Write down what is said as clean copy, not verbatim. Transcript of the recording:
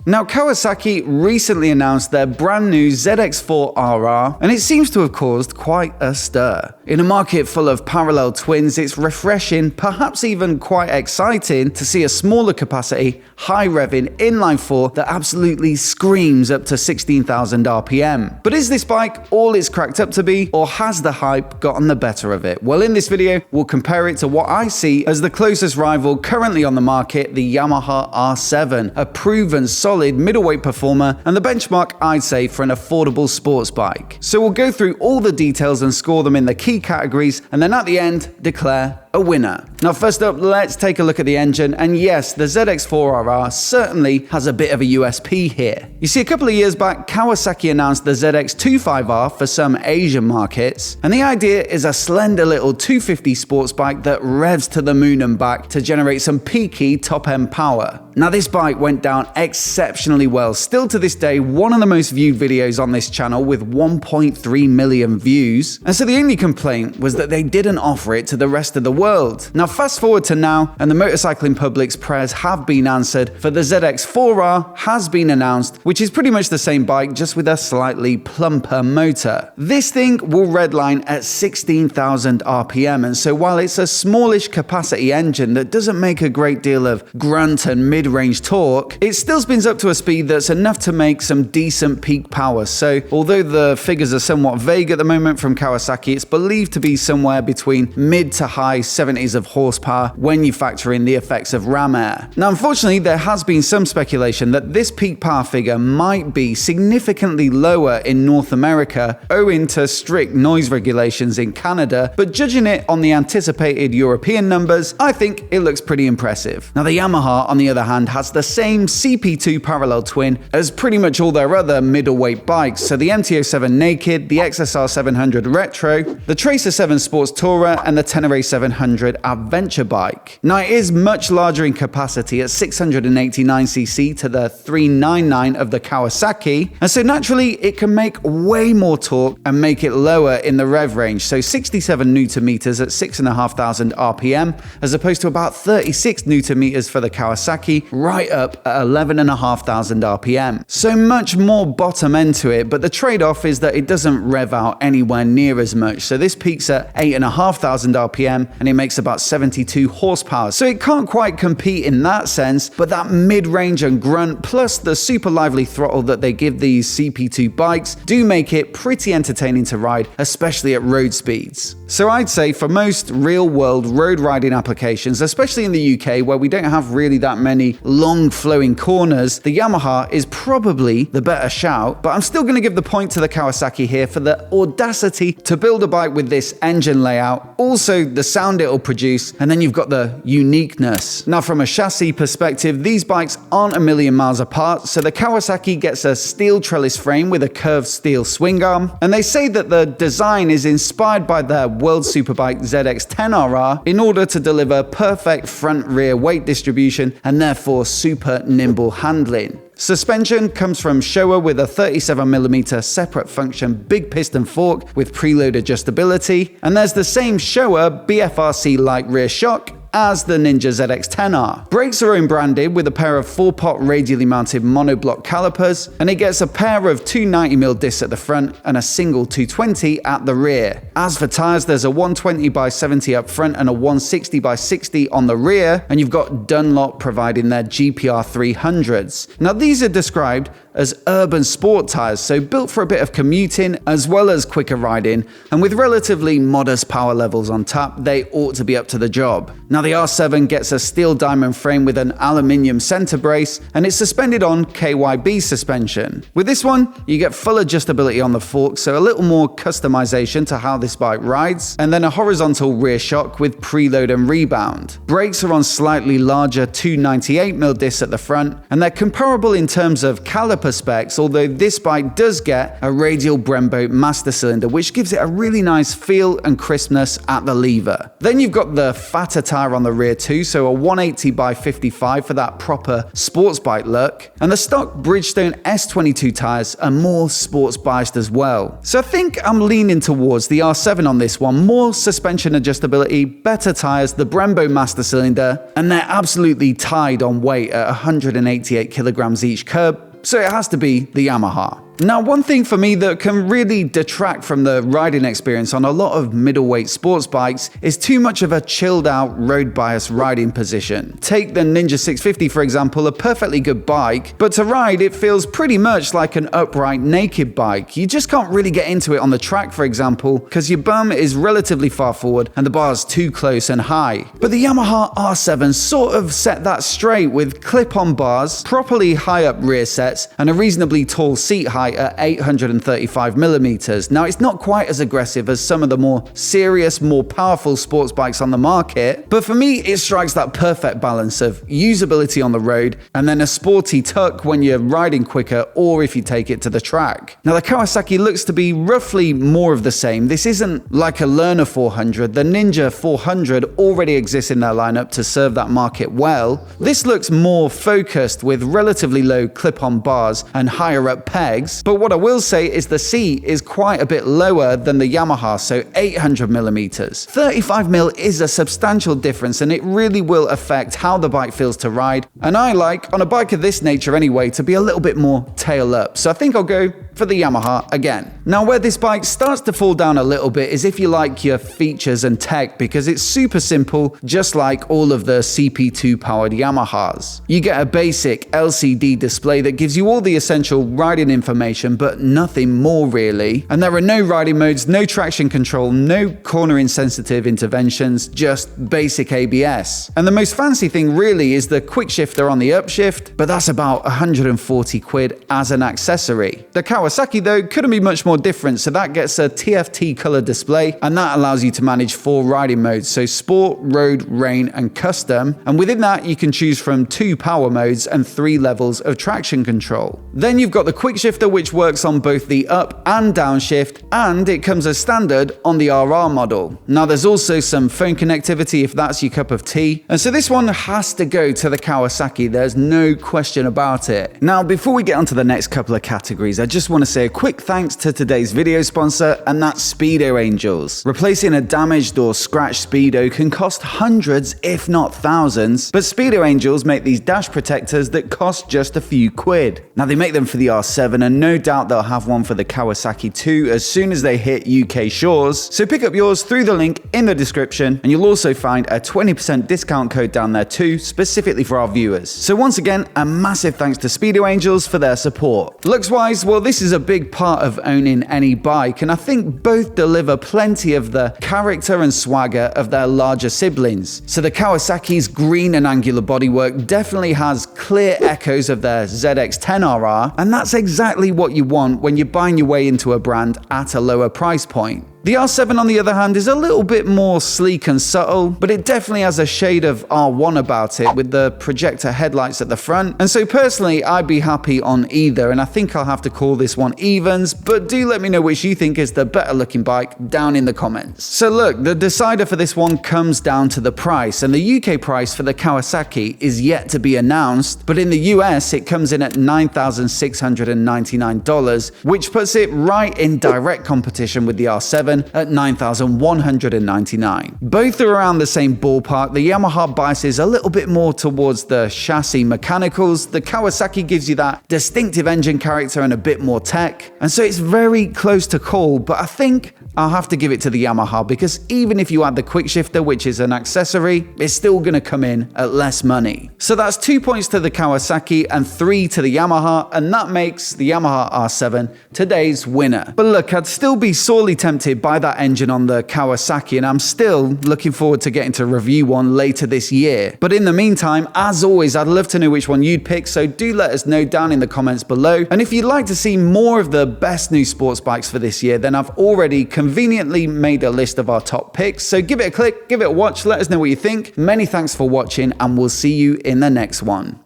Now, Kawasaki recently announced their brand new ZX-4RR, and it seems to have caused quite a stir. In a market full of parallel twins, it's refreshing, perhaps even quite exciting, to see a smaller capacity, high-revving inline four that absolutely screams up to 16,000 RPM. But is this bike all it's cracked up to be, or has the hype gotten the better of it? Well, in this video, we'll compare it to what I see as the closest rival currently on the market, the Yamaha R7, a proven solid middleweight performer and the benchmark, I'd say, for an affordable sports bike. So we'll go through all the details and score them in the key categories, and then at the end, declare a winner. Now, first up, let's take a look at the engine, and yes, the ZX-4RR certainly has a bit of a USP here. You see, a couple of years back, Kawasaki announced the ZX-25R for some Asian markets, and the idea is a slender little 250 sports bike that revs to the moon and back to generate some peaky top-end power. Now, this bike went down exceptionally well, still to this day one of the most viewed videos on this channel with 1.3 million views, and so the only complaint was that they didn't offer it to the rest of the world. Now, fast forward to now, and the motorcycling public's prayers have been answered, for the ZX-4R has been announced, which is pretty much the same bike, just with a slightly plumper motor. This thing will redline at 16,000 RPM, and so while it's a smallish capacity engine that doesn't make a great deal of grunt and mid-range torque, it still spins up to a speed that's enough to make some decent peak power. So although the figures are somewhat vague at the moment from Kawasaki, it's believed to be somewhere between mid to high 70s of horsepower when you factor in the effects of ram air. Now, unfortunately, there has been some speculation that this peak power figure might be significantly lower in North America owing to strict noise regulations in Canada, but judging it on the anticipated European numbers, I think it looks pretty impressive. Now, the Yamaha, on the other hand, has the same CP2 parallel twin as pretty much all their other middleweight bikes, so the MT-07 Naked, the XSR 700 Retro, the Tracer 7 Sports Tourer, and the Tenere 700 Adventure bike. Now, it is much larger in capacity at 689cc to the 399 of the Kawasaki, and so naturally it can make way more torque and make it lower in the rev range, so 67 Nm at 6,500 RPM as opposed to about 36 Nm for the Kawasaki, right up at 11,500 RPM. So much more bottom end to it, but the trade-off is that it doesn't rev out anywhere near as much, so this peaks at 8,500 RPM and it makes about 72 horsepower, so it can't quite compete in that sense, but that mid-range and grunt plus the super lively throttle that they give these CP2 bikes do make it pretty entertaining to ride, especially at road speeds. So I'd say for most real-world road riding applications, especially in the UK where we don't have really that many long flowing corners, the Yamaha is probably the better shout, but I'm still going to give the point to the Kawasaki here for the audacity to build a bike with this engine layout, also the sound it'll produce, and then you've got the uniqueness. Now, from a chassis perspective, these bikes aren't a million miles apart, so the Kawasaki gets a steel trellis frame with a curved steel swing arm, and they say that the design is inspired by their world superbike ZX-10RR in order to deliver perfect front-rear weight distribution and therefore super nimble handling. Suspension comes from Showa with a 37mm separate function big piston fork with preload adjustability, and there's the same Showa BFRC light rear shock as the Ninja ZX-10R. Brakes are own branded with a pair of 4-pot radially mounted monoblock calipers, and it gets a pair of 290mm discs at the front and a single 220 at the rear. As for tires, there's a 120x70 up front and a 160x60 on the rear, and you've got Dunlop providing their GPR 300s. Now, these are described as urban sport tires, so built for a bit of commuting as well as quicker riding, and with relatively modest power levels on tap, they ought to be up to the job. Now, the R7 gets a steel diamond frame with an aluminium center brace, and it's suspended on KYB suspension. With this one, you get full adjustability on the fork, so a little more customization to how this bike rides, and then a horizontal rear shock with preload and rebound. Brakes are on slightly larger 298mm discs at the front, and they're comparable in terms of caliper specs, although this bike does get a radial Brembo master cylinder, which gives it a really nice feel and crispness at the lever. Then you've got the fatter tire tire on the rear too, so a 180/55 for that proper sports bike look. And the stock Bridgestone S22 tires are more sports biased as well. So I think I'm leaning towards the R7 on this one. More suspension adjustability, better tires, the Brembo master cylinder, and they're absolutely tied on weight at 188 kilograms each curb. So it has to be the Yamaha. Now, one thing for me that can really detract from the riding experience on a lot of middleweight sports bikes is too much of a chilled out road bias riding position. Take the Ninja 650 for example, a perfectly good bike, but to ride it feels pretty much like an upright naked bike. You just can't really get into it on the track for example, because your bum is relatively far forward and the bar's too close and high. But the Yamaha R7 sort of set that straight with clip-on bars, properly high up rear sets, and a reasonably tall seat height at 835mm. Now, it's not quite as aggressive as some of the more serious, more powerful sports bikes on the market, but for me, it strikes that perfect balance of usability on the road and then a sporty tuck when you're riding quicker or if you take it to the track. Now, the Kawasaki looks to be roughly more of the same. This isn't like a Learner 400. The Ninja 400 already exists in their lineup to serve that market well. This looks more focused with relatively low clip-on bars and higher up pegs. But what I will say is the seat is quite a bit lower than the Yamaha, so 800mm. 35mm is a substantial difference and it really will affect how the bike feels to ride. And I like, on a bike of this nature anyway, to be a little bit more tail up. So I think I'll go for the Yamaha again. Now, where this bike starts to fall down a little bit is if you like your features and tech, because it's super simple, just like all of the CP2 powered Yamahas. You get a basic LCD display that gives you all the essential riding information, but nothing more really. And there are no riding modes, no traction control, no cornering sensitive interventions, just basic ABS. And the most fancy thing really is the quick shifter on the upshift, but that's about 140 quid as an accessory. The Kawasaki though couldn't be much more different, so that gets a TFT color display and that allows you to manage 4 riding modes, so sport, road, rain and custom, and within that you can choose from 2 power modes and 3 levels of traction control. Then you've got the quick shifter which works on both the up and down shift, and it comes as standard on the RR model. Now there's also some phone connectivity if that's your cup of tea, and so this one has to go to the Kawasaki, there's no question about it. Now before we get onto the next couple of categories, I just want to say a quick thanks to today's video sponsor, and that's Speedo Angels. Replacing a damaged or scratched Speedo can cost hundreds if not thousands, but Speedo Angels make these dash protectors that cost just a few quid. Now they make them for the R7 and no doubt they'll have one for the Kawasaki too as soon as they hit UK shores, so pick up yours through the link in the description and you'll also find a 20% discount code down there too, specifically for our viewers. So once again, a massive thanks to Speedo Angels for their support. Looks wise, well, this is a big part of owning any bike, and I think both deliver plenty of the character and swagger of their larger siblings. So the Kawasaki's green and angular bodywork definitely has clear echoes of their ZX-10RR, and that's exactly what you want when you're buying your way into a brand at a lower price point. The R7 on the other hand is a little bit more sleek and subtle, but it definitely has a shade of R1 about it with the projector headlights at the front. And so personally, I'd be happy on either, and I think I'll have to call this one evens, but do let me know which you think is the better looking bike down in the comments. So look, the decider for this one comes down to the price, and the UK price for the Kawasaki is yet to be announced, but in the US it comes in at $9,699, which puts it right in direct competition with the R7 at $9,199. Both are around the same ballpark. The Yamaha biases a little bit more towards the chassis mechanicals. The Kawasaki gives you that distinctive engine character and a bit more tech. And so it's very close to call, but I think I'll have to give it to the Yamaha because even if you add the quick shifter, which is an accessory, it's still going to come in at less money. So that's 2 points to the Kawasaki and 3 to the Yamaha, and that makes the Yamaha R7 today's winner. But look, I'd still be sorely tempted by that engine on the Kawasaki, and I'm still looking forward to getting to review one later this year. But in the meantime, as always, I'd love to know which one you'd pick, so do let us know down in the comments below. And if you'd like to see more of the best new sports bikes for this year, then I've already conveniently made a list of our top picks, so give it a click, give it a watch, let us know what you think. Many thanks for watching, and we'll see you in the next one.